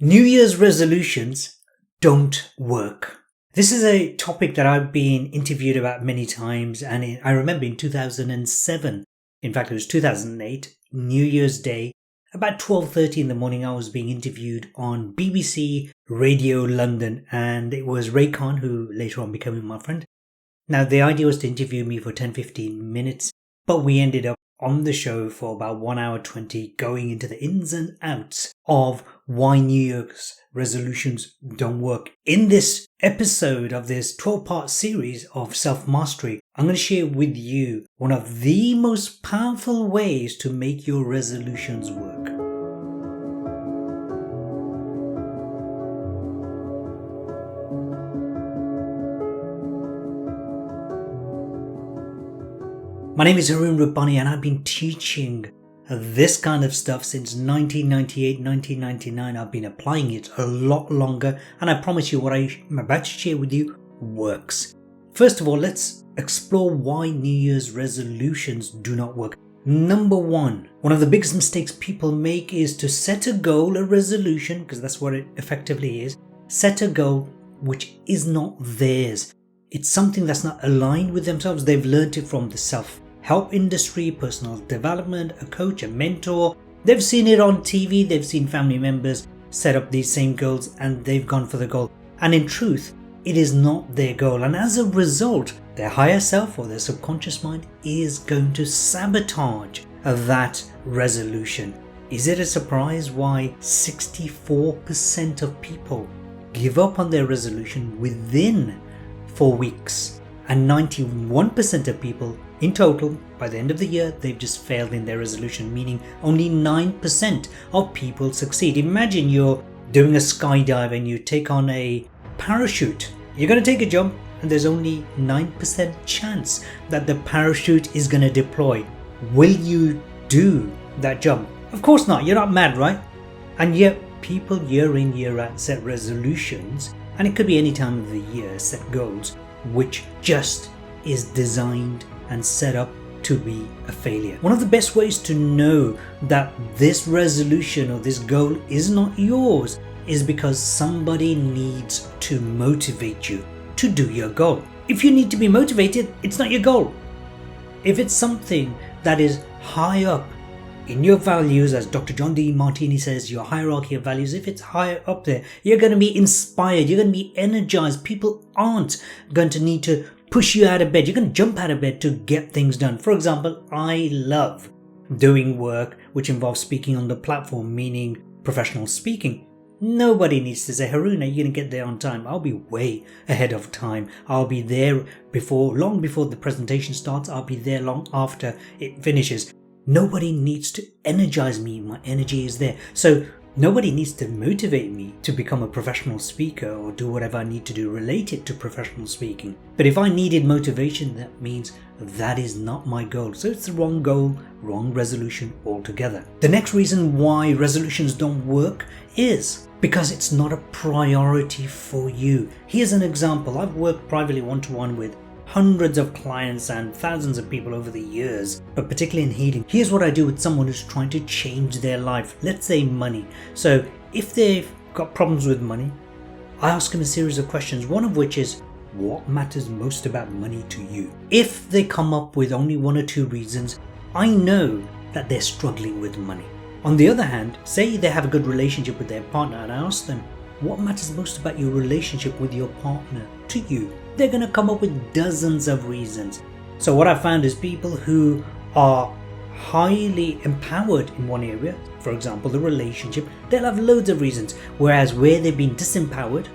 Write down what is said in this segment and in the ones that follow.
New Year's resolutions don't work. This is a topic that I've been interviewed about many times, and I remember in 2007, in fact it was 2008, New Year's Day, about 12:30 in the morning I was being interviewed on BBC Radio London, and it was Ray Khan, who later on became my friend. Now the idea was to interview me for 10-15 minutes, but we ended up on the show for about 1 hour 20 going into the ins and outs of why New Year's resolutions don't work. In this episode of this 12-part series of self-mastery, I'm going to share with you one of the most powerful ways to make your resolutions work. My name is Haroon Rabbani, and I've been teaching this kind of stuff since 1998, 1999. I've been applying it a lot longer, and I promise you what I'm about to share with you works. First of all, let's explore why New Year's resolutions do not work. Number one of the biggest mistakes people make is to set a goal, a resolution, because that's what it effectively is. Set a goal which is not theirs. It's something that's not aligned with themselves. They've learned it from the self-help industry, personal development, a coach, a mentor. They've seen it on TV. They've seen family members set up these same goals and they've gone for the goal. And in truth, it is not their goal. And as a result, their higher self or their subconscious mind is going to sabotage that resolution. Is it a surprise why 64% of people give up on their resolution within 4 weeks, and 91% of people in total, by the end of the year, they've just failed in their resolution, meaning only 9% of people succeed. Imagine you're doing a skydive and you take on a parachute. You're going to take a jump and there's only 9% chance that the parachute is going to deploy. Will you do that jump? Of course not. You're not mad, right? And yet people year in, year out set resolutions, and it could be any time of the year, set goals, which just is designed and set up to be a failure. One of the best ways to know that this resolution or this goal is not yours is because somebody needs to motivate you to do your goal. If you need to be motivated, it's not your goal. If it's something that is high up in your values, as Dr. John D. Martini says, your hierarchy of values, if it's higher up there, you're going to be inspired, you're going to be energized. People aren't going to need to push you out of bed. You're going to jump out of bed to get things done. For example, I love doing work which involves speaking on the platform, meaning professional speaking. Nobody needs to say, Haroon, are you going to get there on time? I'll be way ahead of time. I'll be there long before the presentation starts. I'll be there long after it finishes. Nobody needs to energize me. My energy is there. So nobody needs to motivate me to become a professional speaker or do whatever I need to do related to professional speaking. But if I needed motivation, that means that is not my goal. So it's the wrong goal, wrong resolution altogether. The next reason why resolutions don't work is because it's not a priority for you. Here's an example. I've worked privately one-to-one with hundreds of clients and thousands of people over the years, but particularly in healing. Here's what I do with someone who's trying to change their life. Let's say money. So if they've got problems with money, I ask them a series of questions, one of which is, what matters most about money to you? If they come up with only one or two reasons, I know that they're struggling with money. On the other hand, say they have a good relationship with their partner, and I ask them, what matters most about your relationship with your partner to you? They're going to come up with dozens of reasons. So what I found is people who are highly empowered in one area, for example, the relationship, they'll have loads of reasons. Whereas where they've been disempowered,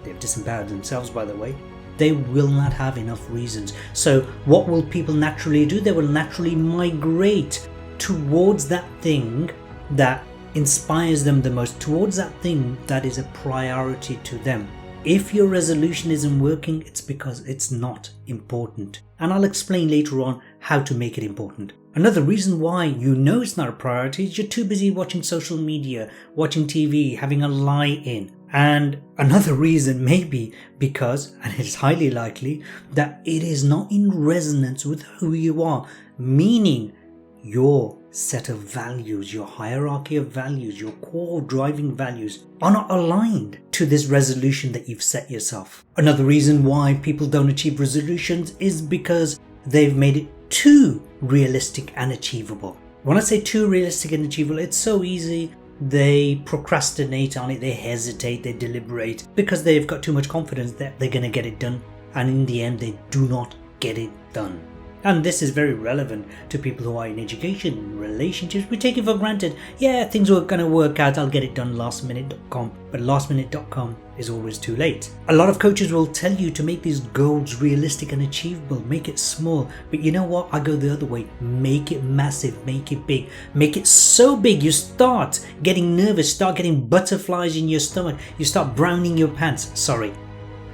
they've disempowered themselves, by the way, they will not have enough reasons. So what will people naturally do? They will naturally migrate towards that thing that inspires them the most, towards that thing that is a priority to them. If your resolution isn't working, it's because it's not important. And I'll explain later on how to make it important. Another reason why you know it's not a priority is you're too busy watching social media, watching TV, having a lie-in. And another reason may be because, and it's highly likely, that it is not in resonance with who you are, meaning your set of values, your hierarchy of values, your core driving values are not aligned to this resolution that you've set yourself. Another reason why people don't achieve resolutions is because they've made it too realistic and achievable. When I say too realistic and achievable, it's so easy. They procrastinate on it, they hesitate, they deliberate because they've got too much confidence that they're going to get it done, and in the end they do not get it done. And this is very relevant to people who are in education, relationships. We take it for granted. Yeah, things are going to work out. I'll get it done lastminute.com. But lastminute.com is always too late. A lot of coaches will tell you to make these goals realistic and achievable. Make it small. But you know what? I go the other way. Make it massive. Make it big. Make it so big you start getting nervous. Start getting butterflies in your stomach. You start browning your pants. Sorry.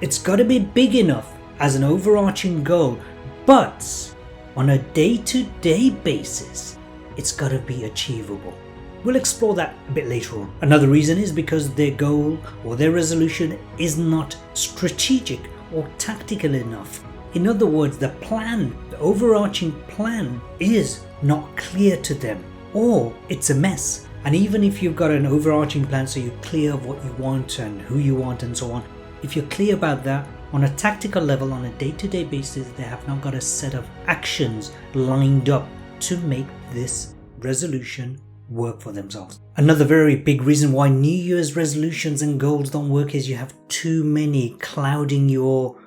It's got to be big enough as an overarching goal. But on a day-to-day basis, it's got to be achievable. We'll explore that a bit later on. Another reason is because their goal or their resolution is not strategic or tactical enough. In other words, the plan, the overarching plan is not clear to them, or it's a mess. And even if you've got an overarching plan, so you're clear of what you want and who you want and so on, if you're clear about that, on a tactical level, on a day-to-day basis, they have not got a set of actions lined up to make this resolution work for themselves. Another very big reason why New Year's resolutions and goals don't work is you have too many clouding your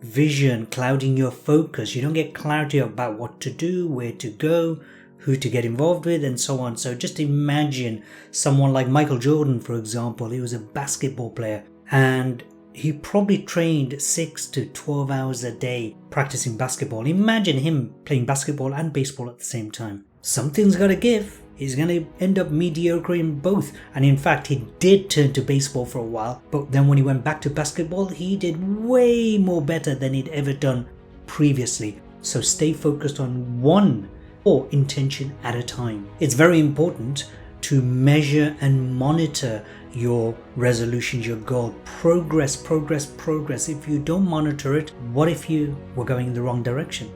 vision, clouding your focus. You don't get clarity about what to do, where to go, who to get involved with, and so on. So just imagine someone like Michael Jordan, for example. He was a basketball player, and he probably trained 6 to 12 hours a day practicing basketball. Imagine him playing basketball and baseball at the same time. Something's got to give. He's going to end up mediocre in both. And in fact, he did turn to baseball for a while. But then when he went back to basketball, he did way more better than he'd ever done previously. So stay focused on one or intention at a time. It's very important to measure and monitor your resolutions, your goal. Progress. If you don't monitor it, what if you were going in the wrong direction?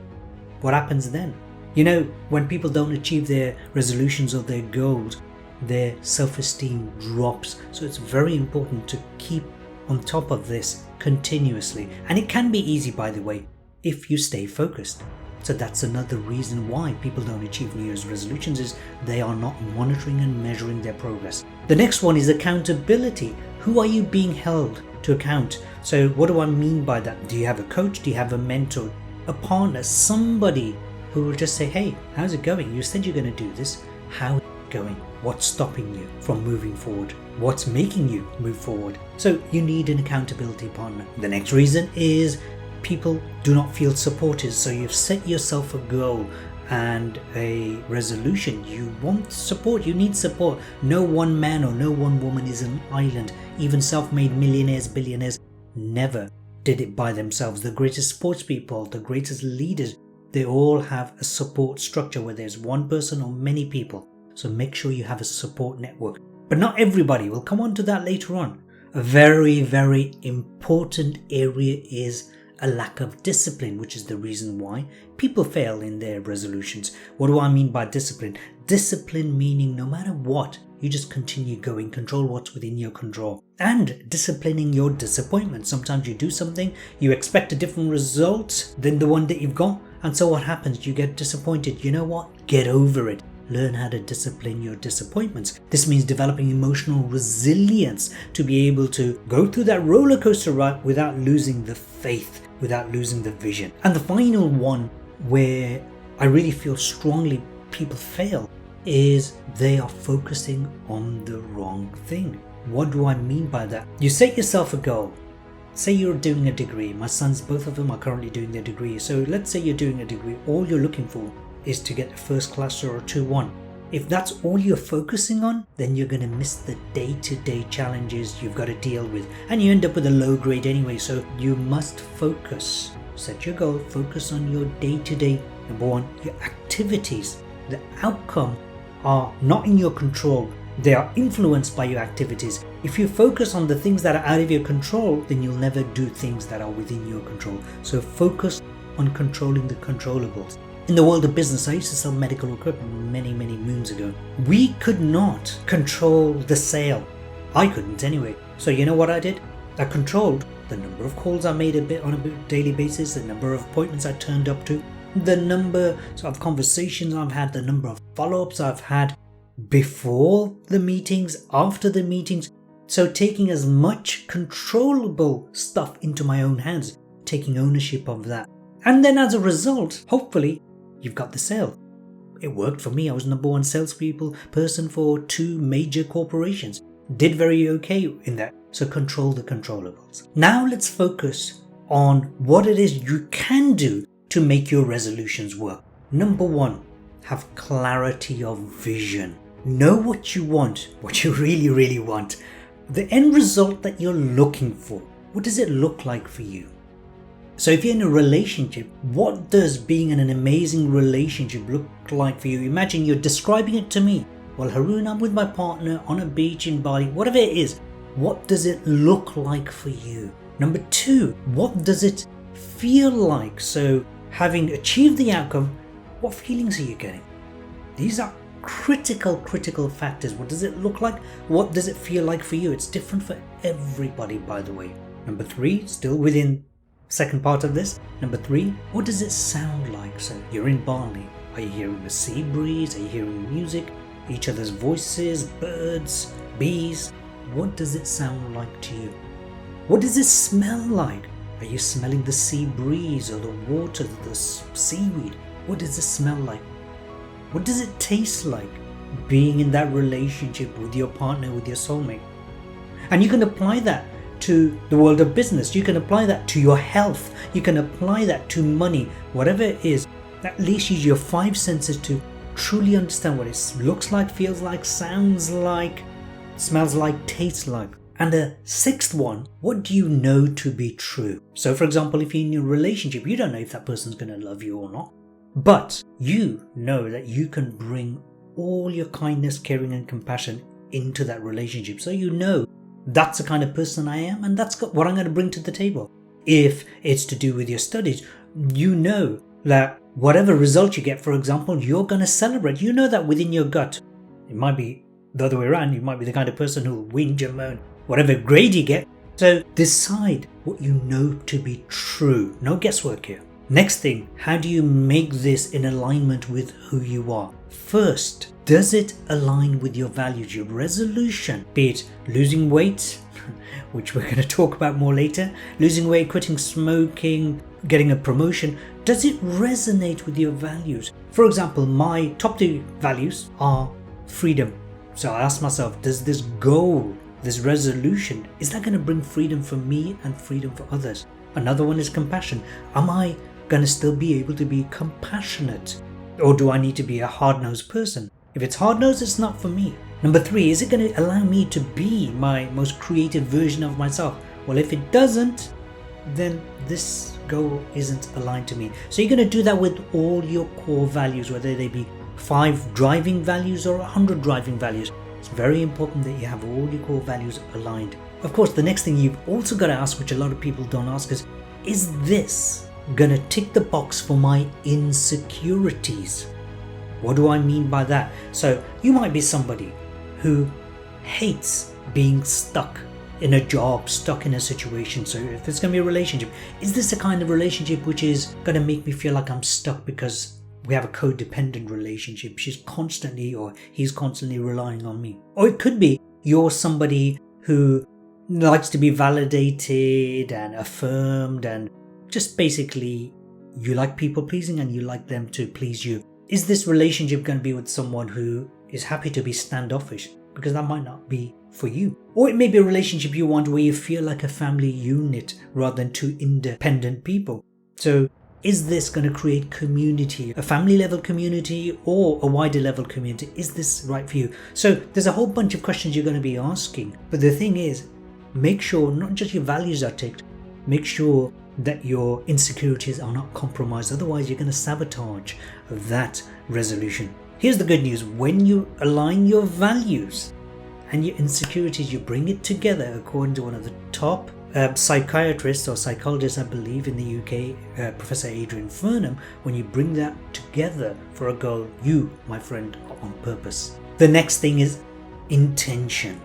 What happens then? You know, when people don't achieve their resolutions or their goals, their self-esteem drops. So it's very important to keep on top of this continuously. And it can be easy, by the way, if you stay focused. So that's another reason why people don't achieve New Year's resolutions, is they are not monitoring and measuring their progress. The next one is accountability. Who are you being held to account? So what do I mean by that? Do you have a coach? Do you have a mentor? A partner? Somebody who will just say, hey, how's it going? You said you're going to do this. How's it going? What's stopping you from moving forward? What's making you move forward? So you need an accountability partner. The next reason is people do not feel supported. So you've set yourself a goal and a resolution. You want support. You need support. No one man or no one woman is an island. Even self-made millionaires, billionaires never did it by themselves. The greatest sports people, the greatest leaders, they all have a support structure where there's one person or many people. So make sure you have a support network. But not everybody. We'll come on to that later on. A very, very important area is a lack of discipline, which is the reason why people fail in their resolutions. What do I mean by discipline? Discipline meaning no matter what, you just continue going, control what's within your control. And disciplining your disappointment. Sometimes you do something, you expect a different result than the one that you've got, and so what happens? You get disappointed. You know what? Get over it. Learn how to discipline your disappointments. This means developing emotional resilience to be able to go through that roller coaster ride without losing the faith, without losing the vision. And the final one where I really feel strongly people fail is they are focusing on the wrong thing. What do I mean by that? You set yourself a goal. Say you're doing a degree. My sons, both of them are currently doing their degree. So let's say you're doing a degree. All you're looking for is to get a first class or a 2-1. If that's all you're focusing on, then you're going to miss the day-to-day challenges you've got to deal with. And you end up with a low grade anyway. So you must focus. Set your goal. Focus on your day-to-day. Number one, your activities. The outcome are not in your control. They are influenced by your activities. If you focus on the things that are out of your control, then you'll never do things that are within your control. So focus on controlling the controllables. In the world of business, I used to sell medical equipment many moons ago. We could not control the sale. I couldn't anyway. So you know what I did? I controlled the number of calls I made on a daily basis, the number of appointments I turned up to, the number of conversations I've had, the number of follow-ups I've had before the meetings, after the meetings. So taking as much controllable stuff into my own hands, taking ownership of that. And then as a result, hopefully, you've got the sale. It worked for me. I was number one person for 2 major corporations. Did very okay in that. So control the controllables. Now let's focus on what it is you can do to make your resolutions work. Number 1, have clarity of vision. Know what you want, what you really want. The end result that you're looking for. What does it look like for you? So if you're in a relationship, what does being in an amazing relationship look like for you? Imagine you're describing it to me. Well, Haroon, I'm with my partner on a beach in Bali, whatever it is. What does it look like for you? Number 2, what does it feel like? So having achieved the outcome, what feelings are you getting? These are critical factors. What does it look like? What does it feel like for you? It's different for everybody, by the way. Number 3, still within second part of this. Number 3, what does it sound like? So you're in Bali. Are you hearing the sea breeze? Are you hearing music? Each other's voices, birds, bees? What does it sound like to you? What does it smell like? Are you smelling the sea breeze or the water, the seaweed? What does it smell like? What does it taste like being in that relationship with your partner, with your soulmate? And you can apply that to the world of business. You can apply that to your health. You can apply that to money, whatever it is. At least use your 5 senses to truly understand what it looks like, feels like, sounds like, smells like, tastes like. And the 6th one, what do you know to be true? So for example, if you're in a relationship, you don't know if that person's going to love you or not. But you know that you can bring all your kindness, caring and compassion into that relationship. So you know that's the kind of person I am and that's what I'm going to bring to the table. If it's to do with your studies, you know that whatever result you get, for example, you're going to celebrate. You know that within your gut. It might be the other way around. You might be the kind of person who will whinge and moan whatever grade you get. So decide what you know to be true. No guesswork here. Next thing, how do you make this in alignment with who you are? First, does it align with your values, your resolution? Be it losing weight, which we're going to talk about more later, losing weight, quitting smoking, getting a promotion. Does it resonate with your values? For example, my top 2 values are freedom. So I ask myself, does this goal, this resolution, is that going to bring freedom for me and freedom for others? Another one is compassion. Am I going to still be able to be compassionate? Or do I need to be a hard-nosed person? If it's hard-nosed, it's not for me. Number 3, is it going to allow me to be my most creative version of myself? Well, if it doesn't, then this goal isn't aligned to me. So you're going to do that with all your core values, whether they be 5 driving values or 100 driving values. It's very important that you have all your core values aligned. Of course, the next thing you've also got to ask, which a lot of people don't ask, is this going to tick the box for my insecurities? What do I mean by that? So you might be somebody who hates being stuck in a job, stuck in a situation. So if it's going to be a relationship, is this the kind of relationship which is going to make me feel like I'm stuck because we have a codependent relationship? She's constantly or he's constantly relying on me. Or it could be you're somebody who likes to be validated and affirmed, and just basically you like people pleasing and you like them to please you. Is this relationship going to be with someone who is happy to be standoffish? Because that might not be for you. Or it may be a relationship you want where you feel like a family unit rather than 2 independent people. So is this going to create community, a family level community or a wider level community? Is this right for you? So there's a whole bunch of questions you're going to be asking. But the thing is, make sure not just your values are ticked, make sure that your insecurities are not compromised. Otherwise, you're going to sabotage that resolution. Here's the good news. When you align your values and your insecurities, you bring it together according to one of the top psychiatrist or psychologist, I believe, in the UK, Professor Adrian Furnham, when you bring that together for a goal, you, my friend, are on purpose. The next thing is intention.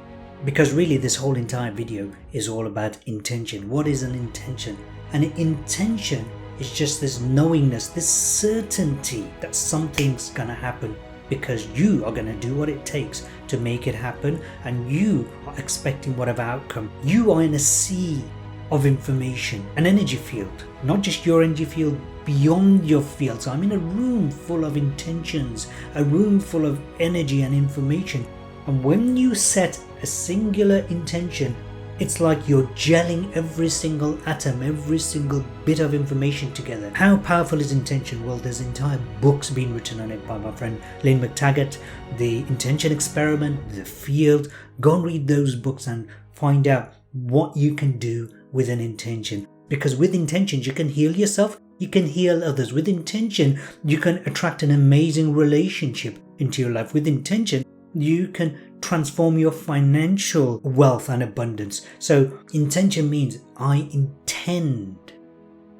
Because really this whole entire video is all about intention. What is an intention? An intention is just this knowingness, this certainty that something's gonna happen because you are gonna do what it takes to make it happen, and you are expecting whatever outcome. You are in a sea of information, an energy field, not just your energy field, beyond your field. So I'm in a room full of intentions, a room full of energy and information. And when you set a singular intention, it's like you're gelling every single atom, every single bit of information together. How powerful is intention? Well, there's entire books being written on it by my friend Lynn McTaggart, The Intention Experiment, The Field. Go and read those books and find out what you can do with an intention. Because with intentions, you can heal yourself, you can heal others. With intention, you can attract an amazing relationship into your life. With intention, you can transform your financial wealth and abundance. So intention means I intend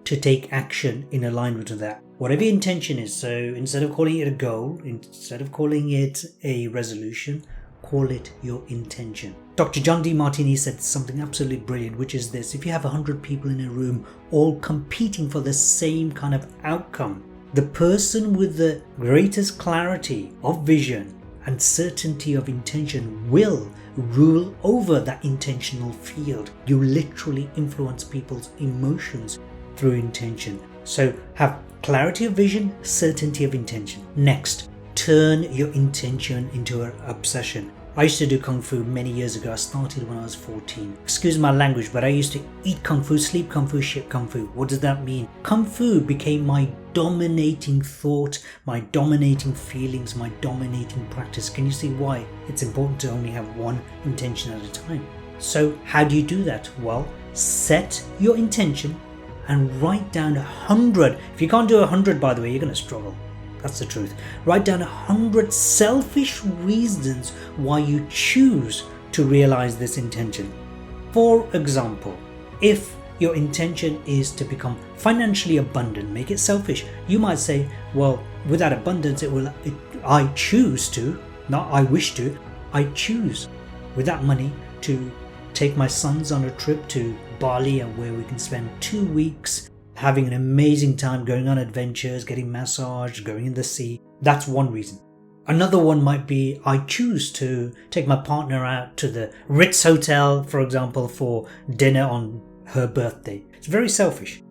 to take action in alignment with that. Whatever your intention is. So instead of calling it a goal, instead of calling it a resolution, call it your intention. Dr. John Demartini said something absolutely brilliant, which is this: if you have 100 people in a room all competing for the same kind of outcome, the person with the greatest clarity of vision and certainty of intention will rule over that intentional field. You literally influence people's emotions through intention. So have clarity of vision, certainty of intention. Next, turn your intention into an obsession. I used to do Kung Fu many years ago. I started when I was 14. Excuse my language, but I used to eat Kung Fu, sleep Kung Fu, shit Kung Fu. What does that mean? Kung Fu became my dominating thought, my dominating feelings, my dominating practice. Can you see why it's important to only have one intention at a time? So how do you do that? Well, set your intention and write down 100. If you can't do 100, by the way, you're going to struggle. That's the truth. Write down 100 selfish reasons why you choose to realize this intention. For example, if your intention is to become financially abundant, make it selfish. You might say, well, with that abundance, I choose to, not I wish to, I choose with that money to take my sons on a trip to Bali, and where we can spend 2 weeks having an amazing time, going on adventures, getting massaged, going in the sea. That's one reason. Another one might be I choose to take my partner out to the Ritz Hotel, for example, for dinner on her birthday. It's very selfish.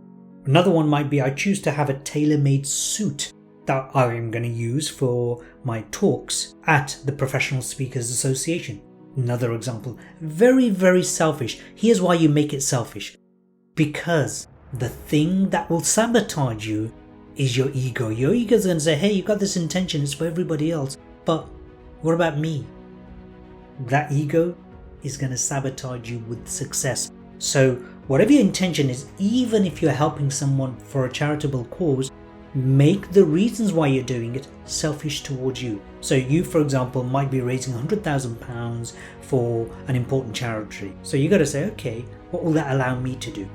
Another one might be I choose to have a tailor-made suit that I am going to use for my talks at the Professional Speakers Association. Another example. Very, very selfish. Here's why you make it selfish. Because the thing that will sabotage you is your ego. Your ego is going to say, hey, you got this intention, it's for everybody else, but what about me? That ego is going to sabotage you with success. So whatever your intention is, even if you're helping someone for a charitable cause, make the reasons why you're doing it selfish towards you. So you, for example, might be raising £100,000 for an important charity. So you got to say, okay, what will that allow me to do?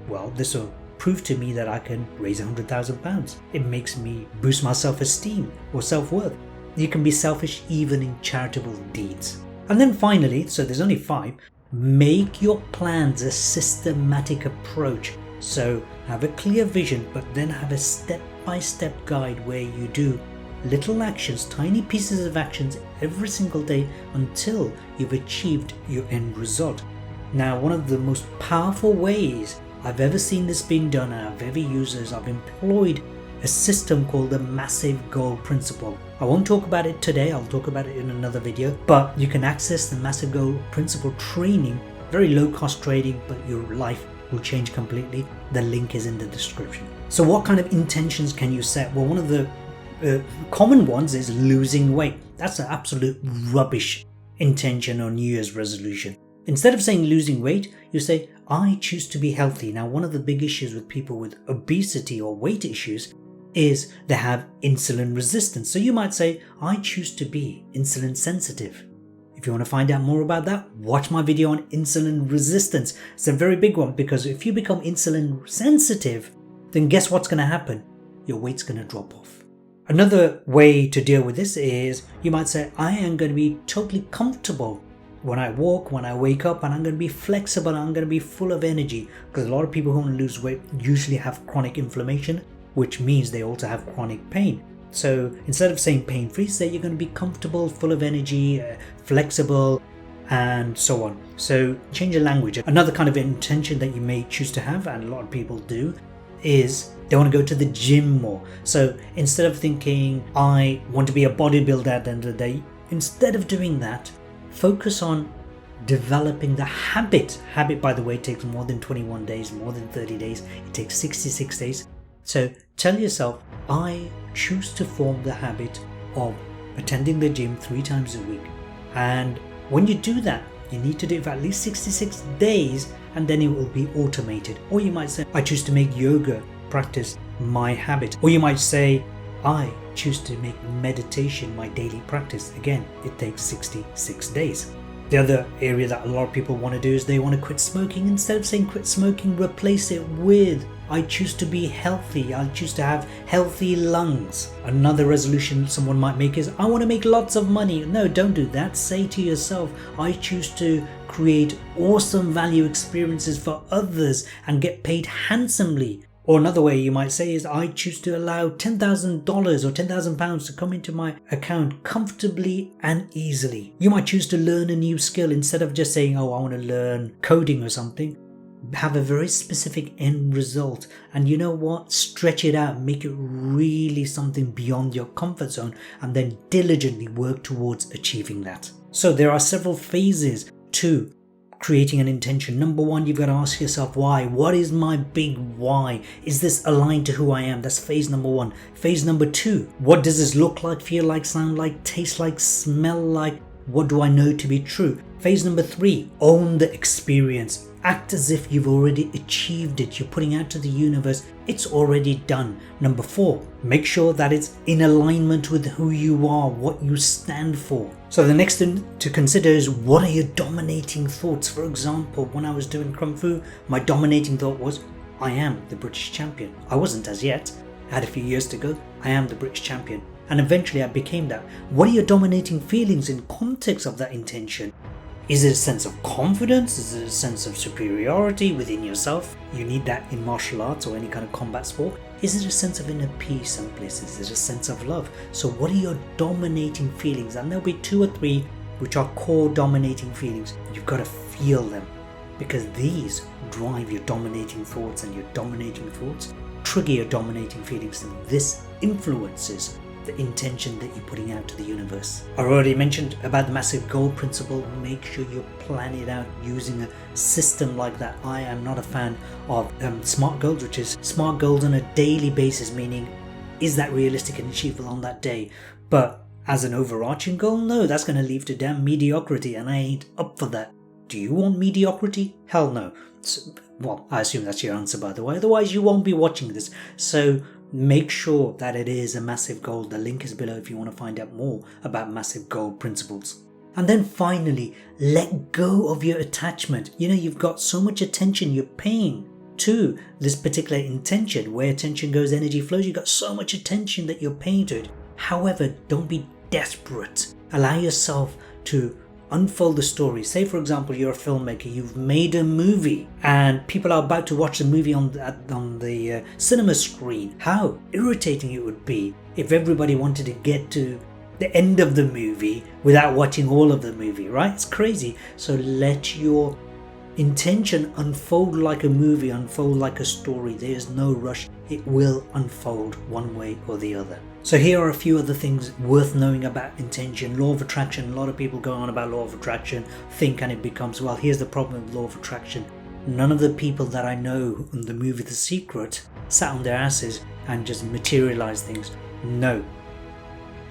Well, this will prove to me that I can raise £100,000. It makes me boost my self-esteem or self-worth. You can be selfish even in charitable deeds. And then finally, so there's only 5, make your plans a systematic approach. So have a clear vision, but then have a step-by-step guide where you do little actions, tiny pieces of actions every single day until you've achieved your end result. Now, one of the most powerful ways I've ever seen this being done, and I've ever used is I've employed a system called the massive goal principle. I won't talk about it today, I'll talk about it in another video, but you can access the massive goal principle training, very low cost trading, but your life will change completely. The link is in the description. So what kind of intentions can you set? Well, one of the common ones is losing weight. That's an absolute rubbish intention or New Year's resolution. Instead of saying losing weight, you say, I choose to be healthy. Now, one of the big issues with people with obesity or weight issues is they have insulin resistance. So you might say, I choose to be insulin sensitive. If you want to find out more about that, watch my video on insulin resistance. It's a very big one, because if you become insulin sensitive, then guess what's going to happen? Your weight's going to drop off. Another way to deal with this is you might say, I am going to be totally comfortable when I walk, when I wake up, and I'm going to be flexible, and I'm going to be full of energy, because a lot of people who want to lose weight usually have chronic inflammation, which means they also have chronic pain. So instead of saying pain-free, say you're going to be comfortable, full of energy, flexible, and so on. So change your language. Another kind of intention that you may choose to have, and a lot of people do, is they want to go to the gym more. So instead of thinking, I want to be a bodybuilder at the end of the day, instead of doing that, focus on developing the habit. Habit, by the way, takes more than 21 days, more than 30 days. It takes 66 days. So tell yourself, I choose to form the habit of attending the gym 3 times a week. And when you do that, you need to do it for at least 66 days, and then it will be automated. Or you might say, I choose to make yoga practice my habit. Or you might say, I choose to make meditation my daily practice. Again, it takes 66 days. The other area that a lot of people want to do is they want to quit smoking. Instead of saying quit smoking, replace it with, I choose to be healthy. I choose to have healthy lungs. Another resolution someone might make is, I want to make lots of money. No, don't do that. Say to yourself, I choose to create awesome value experiences for others and get paid handsomely. Or another way you might say is, I choose to allow $10,000 or £10,000 to come into my account comfortably and easily. You might choose to learn a new skill. Instead of just saying, oh, I want to learn coding or something, have a very specific end result. And you know what? Stretch it out, make it really something beyond your comfort zone, and then diligently work towards achieving that. So there are several phases to creating an intention. Number 1, you've got to ask yourself why. What is my big why? Is this aligned to who I am? That's phase number 1. Phase number 2, what does this look like, feel like, sound like, taste like, smell like? What do I know to be true? Phase number 3, own the experience. Act as if you've already achieved it. You're putting out to the universe, it's already done. Number 4, make sure that it's in alignment with who you are, what you stand for. So the next thing to consider is, what are your dominating thoughts? For example, when I was doing Kung Fu, my dominating thought was, I am the British champion. I wasn't as yet. I had a few years to go. I am the British champion. And eventually I became that. What are your dominating feelings in context of that intention? Is it a sense of confidence? Is it a sense of superiority within yourself? You need that in martial arts or any kind of combat sport. Is it a sense of inner peace and bliss? Is it a sense of love? So what are your dominating feelings? And there'll be 2 or 3 which are core dominating feelings. You've got to feel them, because these drive your dominating thoughts, and your dominating thoughts trigger your dominating feelings, and this influences the intention that you're putting out to the universe. I already mentioned about the massive goal principle. Make sure you plan it out using a system like that. I am not a fan of SMART goals, which is SMART goals on a daily basis, meaning is that realistic and achievable on that day? But as an overarching goal, no, that's going to lead to damn mediocrity, and I ain't up for that. Do you want mediocrity? Hell no. Well, I assume that's your answer, by the way. Otherwise, you won't be watching this. So make sure that it is a massive goal. The link is below if you want to find out more about massive goal principles. And then finally, let go of your attachment. You know, you've got so much attention you're paying to this particular intention. Where attention goes, energy flows. You've got so much attention that you're paying to it. However, don't be desperate. Allow yourself to unfold the story. Say, for example, you're a filmmaker, you've made a movie, and people are about to watch the movie on the cinema screen. How irritating it would be if everybody wanted to get to the end of the movie without watching all of the movie, right? It's crazy. So let your intention unfold like a movie, unfold like a story. There's no rush. It will unfold one way or the other. So here are a few other things worth knowing about intention. Law of attraction. A lot of people go on about law of attraction, think, and it becomes, well, here's the problem with law of attraction. None of the people that I know in the movie The Secret sat on their asses and just materialized things. No.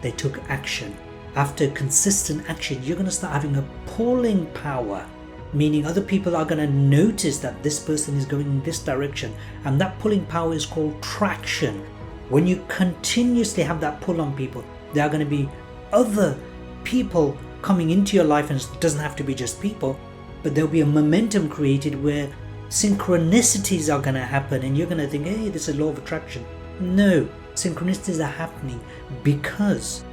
They took action. After consistent action, you're going to start having a pulling power, meaning other people are going to notice that this person is going in this direction, and that pulling power is called traction. When you continuously have that pull on people, there are going to be other people coming into your life, and it doesn't have to be just people, but there'll be a momentum created where synchronicities are going to happen, and you're going to think, hey, this is law of attraction. No, synchronicities are happening because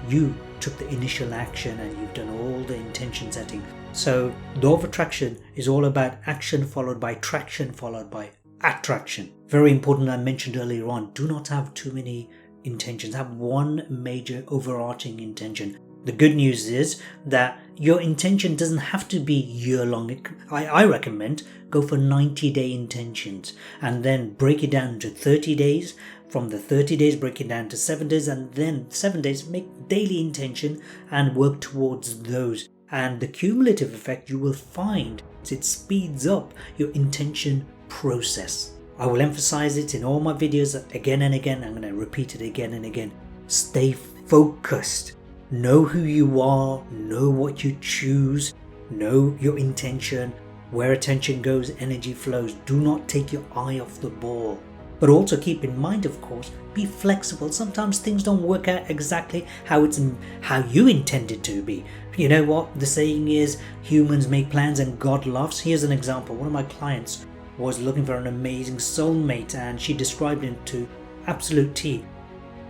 you took the initial action and you've done all the intention setting. So law of attraction is all about action followed by traction followed by attraction. Very important, I mentioned earlier on, do not have too many intentions. Have one major overarching intention. The good news is that your intention doesn't have to be year-long. I recommend go for 90-day intentions and then break it down to 30 days. From the 30 days, break it down to 7 days, and then 7 days, make daily intention and work towards those. And the cumulative effect you will find is it speeds up your intention process. I will emphasize it in all my videos again and again. I'm going to repeat it again and again. Stay focused. Know who you are. Know what you choose. Know your intention. Where attention goes, energy flows. Do not take your eye off the ball. But also keep in mind, of course, be flexible. Sometimes things don't work out exactly how you intended to be. You know what the saying is, humans make plans and God laughs. Here's an example. One of my clients was looking for an amazing soulmate, and she described him to absolute T,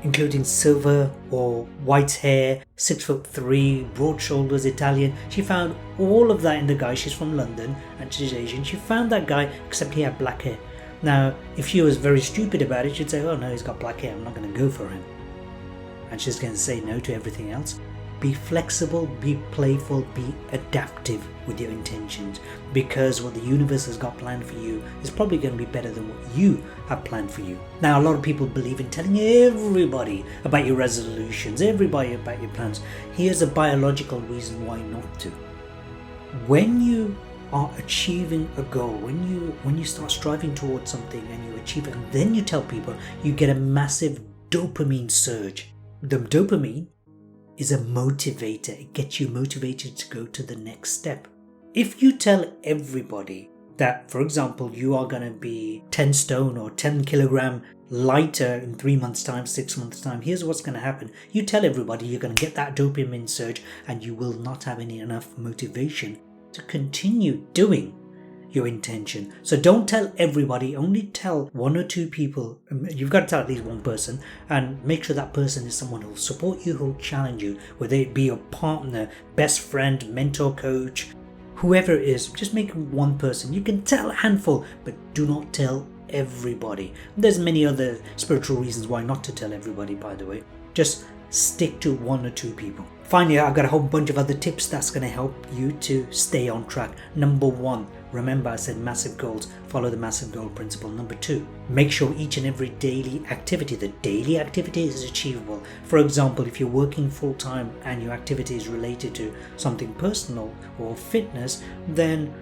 including silver or white hair, 6'3", broad shoulders, Italian. She found all of that in the guy. She's from London and she's Asian. She found that guy, except he had black hair. Now, if she was very stupid about it, she'd say, oh no, he's got black hair, I'm not going to go for him. And she's going to say no to everything else. Be flexible, be playful, be adaptive with your intentions, because what the universe has got planned for you is probably going to be better than what you have planned for you. Now, a lot of people believe in telling everybody about your resolutions, everybody about your plans. Here's a biological reason why not to. When you are achieving a goal, when you start striving towards something and you achieve it, and then you tell people, you get a massive dopamine surge. The dopamine is a motivator. It gets you motivated to go to the next step. If you tell everybody that, for example, you are going to be 10 stone or 10 kilogram lighter in 3 months time, 6 months time, here's what's going to happen. You tell everybody you're going to get that dopamine surge, and you will not have enough motivation to continue doing your intention. So don't tell everybody, only tell 1 or 2 people. You've got to tell at least one person, and make sure that person is someone who will support you, who will challenge you, whether it be your partner, best friend, mentor, coach, whoever it is. Just make one person. You can tell a handful, but do not tell everybody. There's many other spiritual reasons why not to tell everybody, by the way. Just stick to 1 or 2 people. Finally, I've got a whole bunch of other tips that's going to help you to stay on track. Number 1, remember I said massive goals. Follow the massive goal principle. Number 2, make sure each and every daily activity, the daily activity is achievable. For example, if you're working full time and your activity is related to something personal or fitness, then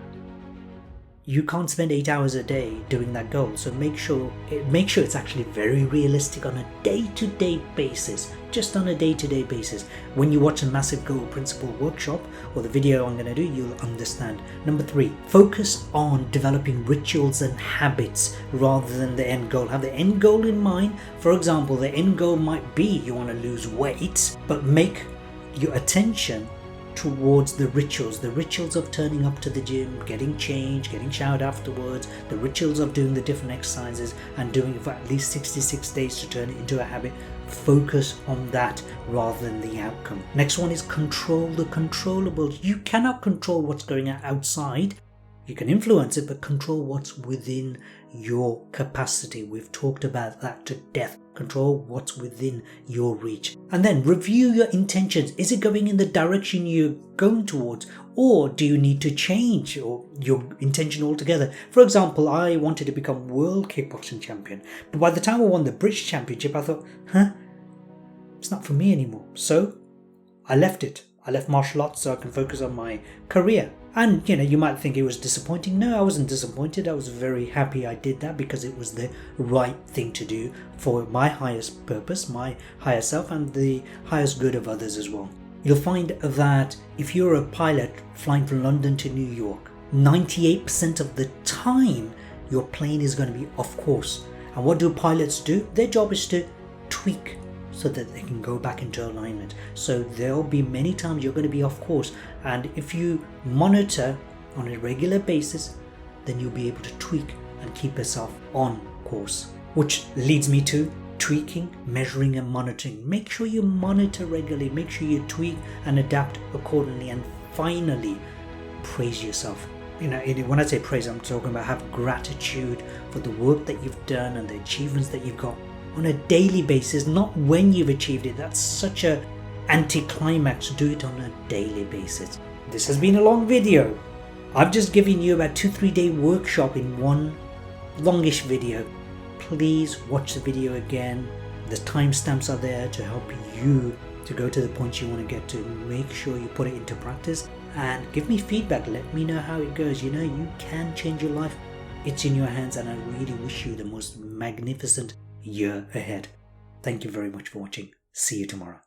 you can't spend 8 hours a day doing that goal. So make sure it's actually very realistic on a day-to-day basis. Just on a day-to-day basis. When you watch a massive goal principle workshop or the video I'm going to do, you'll understand. Number 3, focus on developing rituals and habits rather than the end goal. Have the end goal in mind. For example, the end goal might be you want to lose weight, but make your attention towards the rituals of turning up to the gym, getting changed, getting showered afterwards, the rituals of doing the different exercises and doing it for at least 66 days to turn it into a habit. Focus on that rather than the outcome. Next one is control the controllables. You cannot control what's going on outside. You can influence it, but control what's within your capacity. We've talked about that to death. Control what's within your reach. And then review your intentions. Is it going in the direction you're going towards? Or do you need to change your intention altogether? For example, I wanted to become world kickboxing champion. But by the time I won the British Championship, I thought, it's not for me anymore. So I left it. I left martial arts so I can focus on my career. And you might think it was disappointing. No, I wasn't disappointed. I was very happy I did that because it was the right thing to do for my highest purpose, my higher self, and the highest good of others as well. You'll find that if you're a pilot flying from London to New York, 98% of the time your plane is going to be off course. And what do pilots do? Their job is to tweak so that they can go back into alignment. So there'll be many times you're going to be off course, and if you monitor on a regular basis, then you'll be able to tweak and keep yourself on course. Which leads me to tweaking, measuring and monitoring. Make sure you monitor regularly, make sure you tweak and adapt accordingly, and finally praise yourself. When I say praise, I'm talking about have gratitude for the work that you've done and the achievements that you've got on a daily basis, not when you've achieved it. That's such a anticlimax. Do it on a daily basis. This has been a long video. I've just given you about 2-3 day workshop in one longish video. Please watch the video again. The timestamps are there to help you to go to the points you want to get to. Make sure you put it into practice and give me feedback. Let me know how it goes. You can change your life. It's in your hands, and I really wish you the most magnificent year ahead. Thank you very much for watching. See you tomorrow.